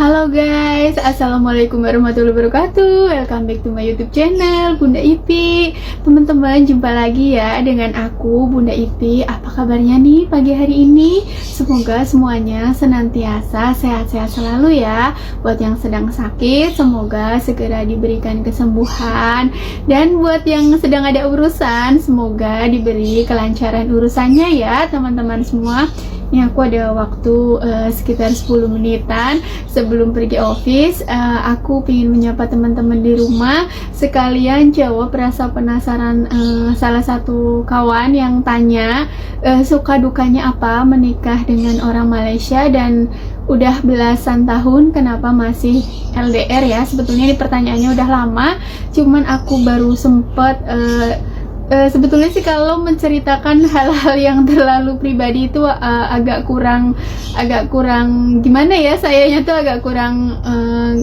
Halo guys, assalamualaikum warahmatullahi wabarakatuh. Welcome back to my YouTube channel Bunda Ipi. Teman-teman, jumpa lagi ya dengan aku Bunda Ipi. Apa kabarnya nih pagi hari ini? Semoga semuanya senantiasa sehat-sehat selalu ya. Buat yang sedang sakit, semoga segera diberikan kesembuhan. Dan buat yang sedang ada urusan, semoga diberi kelancaran urusannya ya teman-teman semua. Ini aku ada waktu sekitar 10 menitan sebelum pergi office. Aku ingin menyapa teman-teman di rumah, sekalian jawab rasa penasaran salah satu kawan yang tanya suka dukanya apa menikah dengan orang Malaysia dan udah belasan tahun kenapa masih LDR ya. Sebetulnya ini pertanyaannya udah lama, cuman aku baru sempet sebetulnya sih kalau menceritakan hal-hal yang terlalu pribadi itu agak kurang gimana ya, sayanya tuh agak kurang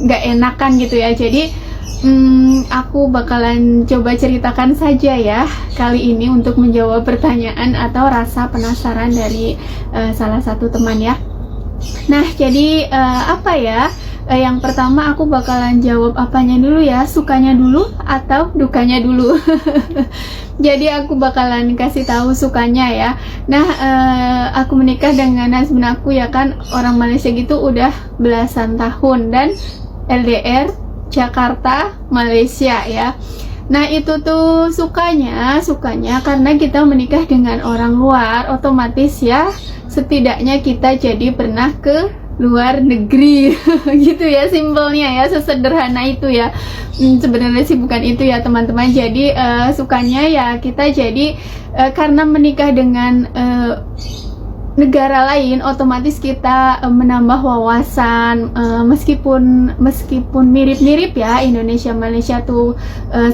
nggak enakan gitu ya. Jadi aku bakalan coba ceritakan saja ya kali ini untuk menjawab pertanyaan atau rasa penasaran dari salah satu teman ya. Nah, jadi apa ya? Yang pertama aku bakalan jawab apanya dulu ya, sukanya dulu atau dukanya dulu. Jadi aku bakalan kasih tahu sukanya ya. Nah, aku menikah dengan husband aku ya kan, orang Malaysia gitu udah belasan tahun dan LDR Jakarta Malaysia ya. Nah, itu tuh sukanya karena kita menikah dengan orang luar, otomatis ya setidaknya kita jadi pernah ke luar negeri gitu ya, simpelnya ya, sesederhana itu ya. Sebenarnya sih bukan itu ya teman-teman. Jadi sukanya ya kita jadi karena menikah dengan negara lain, otomatis kita menambah wawasan, meskipun mirip-mirip ya, Indonesia Malaysia tuh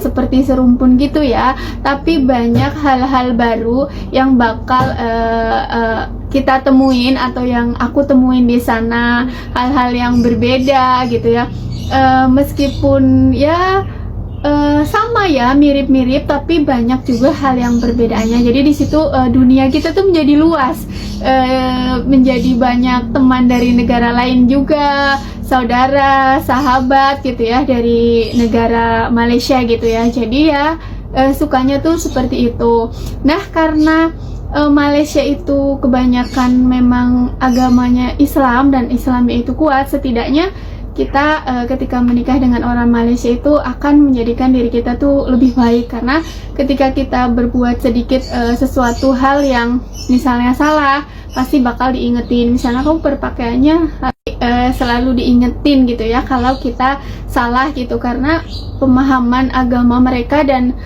seperti serumpun gitu ya, tapi banyak hal-hal baru yang bakal kita temuin atau yang aku temuin di sana, hal-hal yang berbeda gitu ya. Meskipun ya sama ya, mirip-mirip, tapi banyak juga hal yang perbedaannya. Jadi di situ dunia kita tuh menjadi luas, menjadi banyak teman dari negara lain juga, saudara, sahabat gitu ya dari negara Malaysia gitu ya. Jadi ya sukanya tuh seperti itu. Nah, karena Malaysia itu kebanyakan memang agamanya Islam dan Islamnya itu kuat, setidaknya kita ketika menikah dengan orang Malaysia itu akan menjadikan diri kita tuh lebih baik, karena ketika kita berbuat sedikit sesuatu hal yang misalnya salah, pasti bakal diingetin. Misalnya kamu berpakaiannya selalu diingetin gitu ya kalau kita salah gitu, karena pemahaman agama mereka dan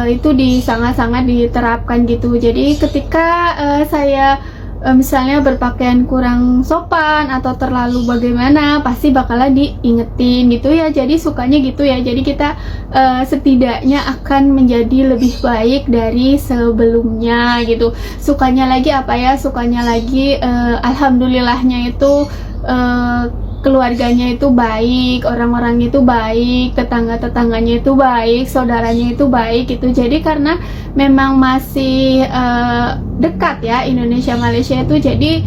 itu sangat-sangat diterapkan gitu. Jadi ketika saya misalnya berpakaian kurang sopan atau terlalu bagaimana, pasti bakalan diingetin gitu ya. Jadi sukanya gitu ya, jadi kita setidaknya akan menjadi lebih baik dari sebelumnya gitu. Sukanya lagi apa ya, sukanya lagi alhamdulillahnya itu keluarganya itu baik, orang-orangnya itu baik, tetangga-tetangganya itu baik, saudaranya itu baik gitu. Jadi karena memang masih dekat ya Indonesia Malaysia itu, jadi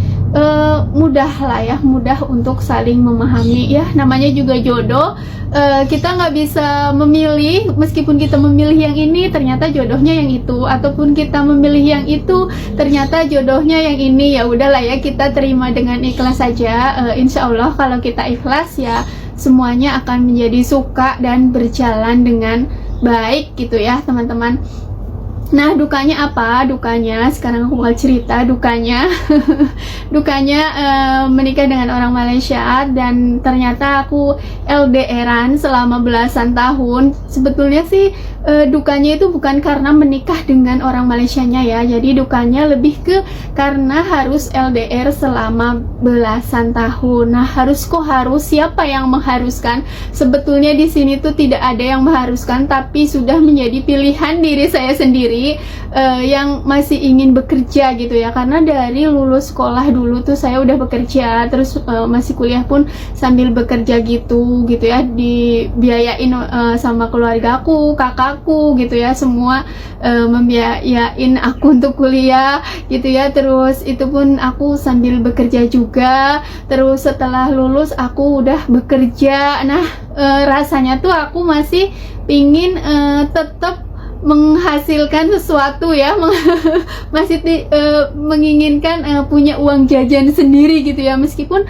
mudah lah ya, mudah untuk saling memahami ya. Namanya juga jodoh, kita nggak bisa memilih. Meskipun kita memilih yang ini, ternyata jodohnya yang itu, ataupun kita memilih yang itu, ternyata jodohnya yang ini. Ya udahlah ya, kita terima dengan ikhlas saja. Insya Allah kalau kita ikhlas ya semuanya akan menjadi suka dan berjalan dengan baik gitu ya teman-teman. Nah, dukanya apa? Dukanya, sekarang aku mau cerita dukanya. Dukanya menikah dengan orang Malaysia dan ternyata aku LDRan selama belasan tahun. Sebetulnya sih dukanya itu bukan karena menikah dengan orang Malaysianya ya. Jadi dukanya lebih ke karena harus LDR selama belasan tahun. Nah, harus siapa yang mengharuskan? Sebetulnya di sini tuh tidak ada yang mengharuskan, tapi sudah menjadi pilihan diri saya sendiri sendiri yang masih ingin bekerja gitu ya, karena dari lulus sekolah dulu tuh saya udah bekerja, terus masih kuliah pun sambil bekerja gitu ya, dibiayain sama keluargaku, kakakku gitu ya, semua membiayain aku untuk kuliah gitu ya. Terus itu pun aku sambil bekerja juga. Terus setelah lulus aku udah bekerja. Nah rasanya tuh aku masih pingin tetap menghasilkan sesuatu ya, masih menginginkan punya uang jajan sendiri gitu ya, meskipun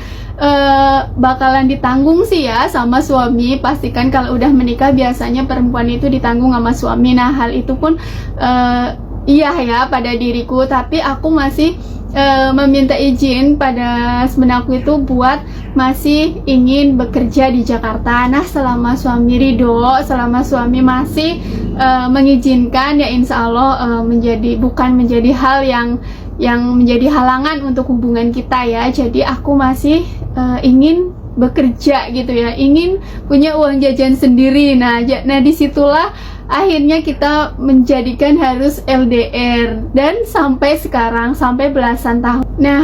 bakalan ditanggung sih ya sama suami. Pastikan kalau udah menikah biasanya perempuan itu ditanggung sama suami. Nah hal itu pun iya ya pada diriku, tapi aku masih meminta izin pada sebenarnya itu buat masih ingin bekerja di Jakarta. Nah selama suami ridho, selama suami masih mengizinkan ya, insya Allah bukan menjadi hal yang menjadi halangan untuk hubungan kita ya. Jadi aku masih ingin bekerja gitu ya, ingin punya uang jajan sendiri. Nah disitulah akhirnya kita menjadikan harus LDR, dan sampai sekarang, sampai belasan tahun. Nah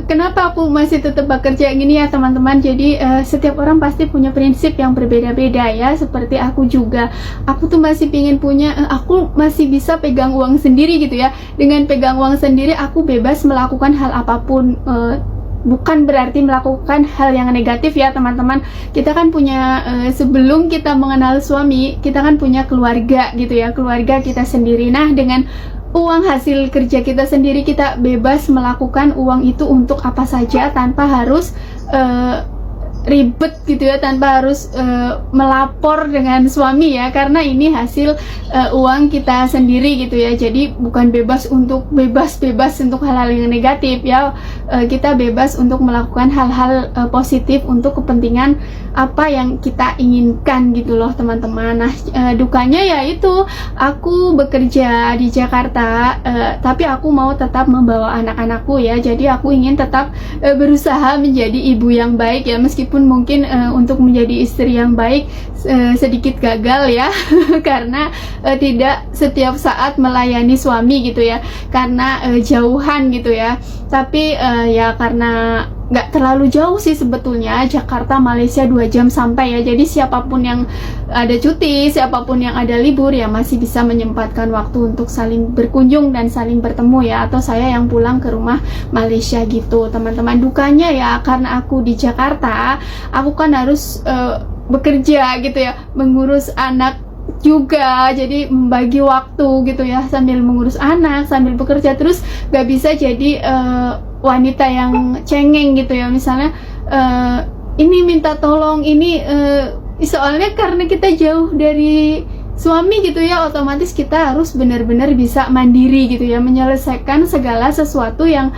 kenapa aku masih tetap bekerja gini ya teman-teman? Jadi setiap orang pasti punya prinsip yang berbeda-beda ya, seperti aku juga. Aku tuh masih pingin punya, aku masih bisa pegang uang sendiri gitu ya. Dengan pegang uang sendiri aku bebas melakukan hal apapun. Bukan berarti melakukan hal yang negatif ya teman-teman. Kita kan punya sebelum kita mengenal suami, kita kan punya keluarga gitu ya, keluarga kita sendiri. Nah dengan uang hasil kerja kita sendiri, kita bebas melakukan uang itu untuk apa saja tanpa harus ribet gitu ya, tanpa harus melapor dengan suami ya, karena ini hasil uang kita sendiri gitu ya. Jadi bukan bebas untuk hal-hal yang negatif ya, kita bebas untuk melakukan hal-hal positif untuk kepentingan apa yang kita inginkan gitu loh teman-teman. Nah dukanya ya itu, aku bekerja di Jakarta tapi aku mau tetap membawa anak-anakku ya. Jadi aku ingin tetap berusaha menjadi ibu yang baik ya, meskipun mungkin untuk menjadi istri yang baik sedikit gagal ya karena tidak setiap saat melayani suami gitu ya, karena jauhan gitu ya. Tapi ya karena nggak terlalu jauh sih sebetulnya, Jakarta Malaysia 2 jam sampai ya. Jadi siapapun yang ada cuti, siapapun yang ada libur ya masih bisa menyempatkan waktu untuk saling berkunjung dan saling bertemu ya, atau saya yang pulang ke rumah Malaysia gitu teman-teman. Dukanya ya karena aku di Jakarta, aku kan harus bekerja gitu ya, mengurus anak juga, jadi membagi waktu gitu ya, sambil mengurus anak sambil bekerja. Terus gak bisa jadi wanita yang cengeng gitu ya, misalnya ini minta tolong ini soalnya karena kita jauh dari suami gitu ya, otomatis kita harus benar-benar bisa mandiri gitu ya, menyelesaikan segala sesuatu yang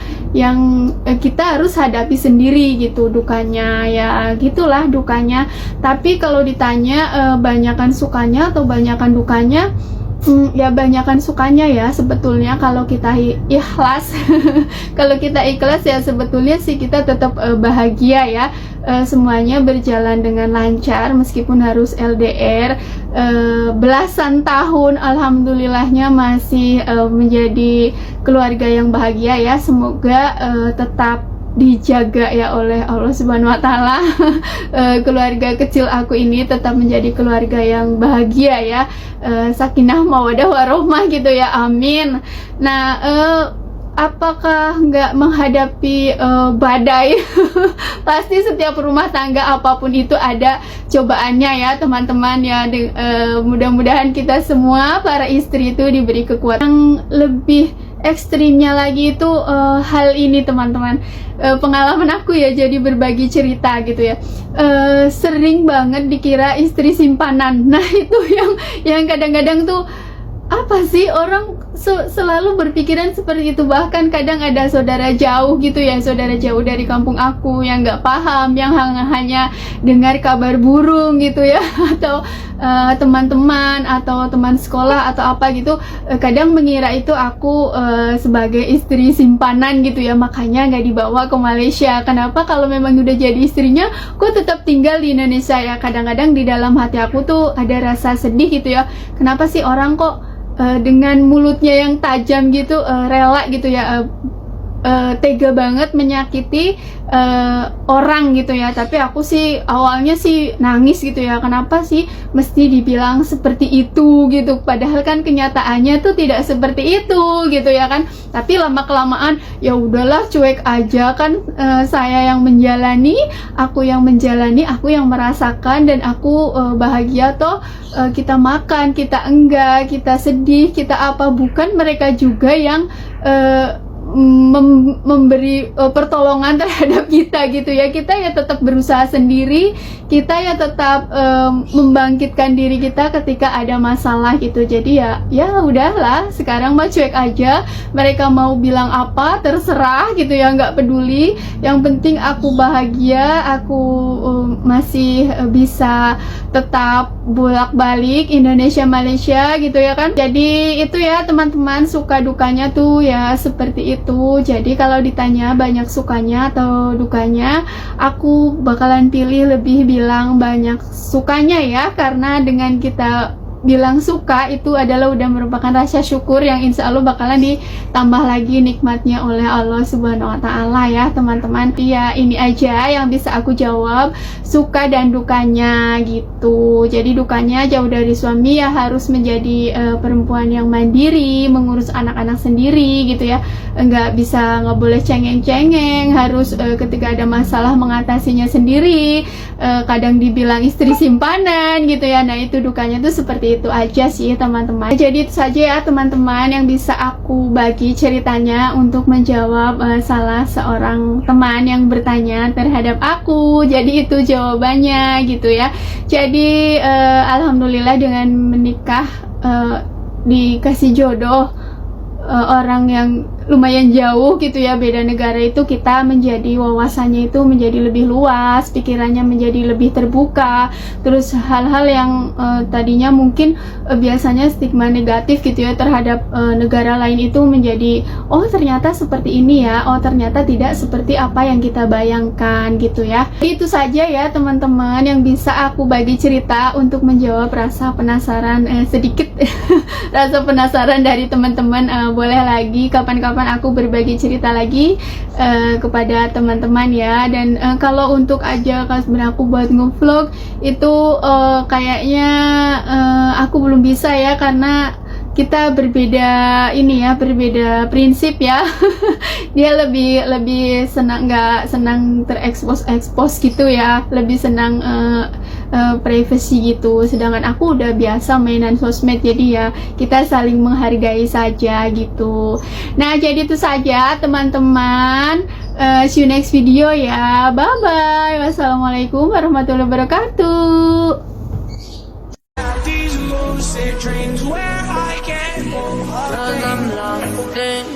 kita harus hadapi sendiri gitu. Dukanya ya gitulah dukanya. Tapi kalau ditanya banyakan sukanya atau banyakan dukanya, ya banyakan sukanya ya sebetulnya kalau kita ikhlas. Kalau kita ikhlas ya sebetulnya sih kita tetap bahagia ya, semuanya berjalan dengan lancar meskipun harus LDR belasan tahun. Alhamdulillahnya masih menjadi keluarga yang bahagia ya. Semoga tetap dijaga ya oleh Allah Subhanahu wa Ta'ala. Keluarga kecil aku ini tetap menjadi keluarga yang bahagia ya, sakinah mawadah warohmah gitu ya, amin. Nah apakah nggak menghadapi badai? Pasti setiap rumah tangga apapun itu ada cobaannya ya teman-teman ya. Mudah-mudahan kita semua para istri itu diberi kekuatan. Yang lebih ekstrimnya lagi itu hal ini teman-teman, pengalaman aku ya, jadi berbagi cerita gitu ya. Sering banget dikira istri simpanan. Nah itu yang kadang-kadang tuh apa sih, orang selalu berpikiran seperti itu. Bahkan kadang ada saudara jauh gitu ya, saudara jauh dari kampung aku yang nggak paham, yang hanya dengar kabar burung gitu ya, atau teman-teman atau teman sekolah atau apa gitu, kadang mengira itu aku sebagai istri simpanan gitu ya, makanya nggak dibawa ke Malaysia. Kenapa? Kalau memang udah jadi istrinya kok tetap tinggal di Indonesia ya. Kadang-kadang di dalam hati aku tuh ada rasa sedih gitu ya, kenapa sih orang kok dengan mulutnya yang tajam gitu, rela gitu ya, tega banget menyakiti orang gitu ya. Tapi aku sih awalnya sih nangis gitu ya, kenapa sih mesti dibilang seperti itu gitu, padahal kan kenyataannya tuh tidak seperti itu gitu ya kan. Tapi lama kelamaan ya udahlah, cuek aja kan, saya yang menjalani, aku yang merasakan, dan aku bahagia toh. Kita makan, kita enggak, kita sedih, kita apa, bukan mereka juga yang memberi pertolongan terhadap kita gitu ya. Kita ya tetap berusaha sendiri, kita ya tetap membangkitkan diri kita ketika ada masalah gitu. Jadi ya udahlah, sekarang mah cuek aja, mereka mau bilang apa terserah gitu ya, nggak peduli. Yang penting aku bahagia, aku masih bisa tetap bolak-balik Indonesia Malaysia gitu ya kan. Jadi itu ya teman-teman, suka dukanya tuh ya seperti itu. Jadi kalau ditanya banyak sukanya atau dukanya, aku bakalan pilih lebih bilang banyak sukanya ya, karena dengan kita bilang suka itu adalah udah merupakan rasa syukur yang insya Allah bakalan ditambah lagi nikmatnya oleh Allah Subhanahu wa Ta'ala ya teman-teman. Ya ini aja yang bisa aku jawab, suka dan dukanya gitu. Jadi dukanya jauh dari suami ya, harus menjadi perempuan yang mandiri, mengurus anak-anak sendiri gitu ya, nggak boleh cengeng-cengeng, harus ketika ada masalah mengatasinya sendiri, kadang dibilang istri simpanan gitu ya. Nah itu dukanya tuh seperti itu aja sih teman-teman. Jadi itu saja ya teman-teman yang bisa aku bagi ceritanya untuk menjawab salah seorang teman yang bertanya terhadap aku. Jadi itu jawabannya gitu ya. Jadi alhamdulillah dengan menikah, dikasih jodoh orang yang lumayan jauh gitu ya, beda negara, itu kita menjadi wawasannya itu menjadi lebih luas, pikirannya menjadi lebih terbuka. Terus hal-hal yang tadinya mungkin biasanya stigma negatif gitu ya terhadap negara lain itu menjadi, oh ternyata seperti ini ya, oh ternyata tidak seperti apa yang kita bayangkan gitu ya. Itu saja ya teman-teman yang bisa aku bagi cerita untuk menjawab rasa penasaran sedikit rasa penasaran dari teman-teman. Boleh lagi kapan-kapan aku berbagi cerita lagi kepada teman-teman ya. Dan kalau untuk aja sebenarnya aku buat ngevlog itu kayaknya aku belum bisa ya, karena kita berbeda ini ya, berbeda prinsip ya. Dia lebih senang, nggak senang terekspos gitu ya, lebih senang privacy gitu, sedangkan aku udah biasa mainan sosmed, jadi ya kita saling menghargai saja gitu. Nah jadi itu saja teman-teman, see you next video ya, bye bye, wassalamualaikum warahmatullahi wabarakatuh. These lucid dreams where I can't move. 'Cause I'm lost in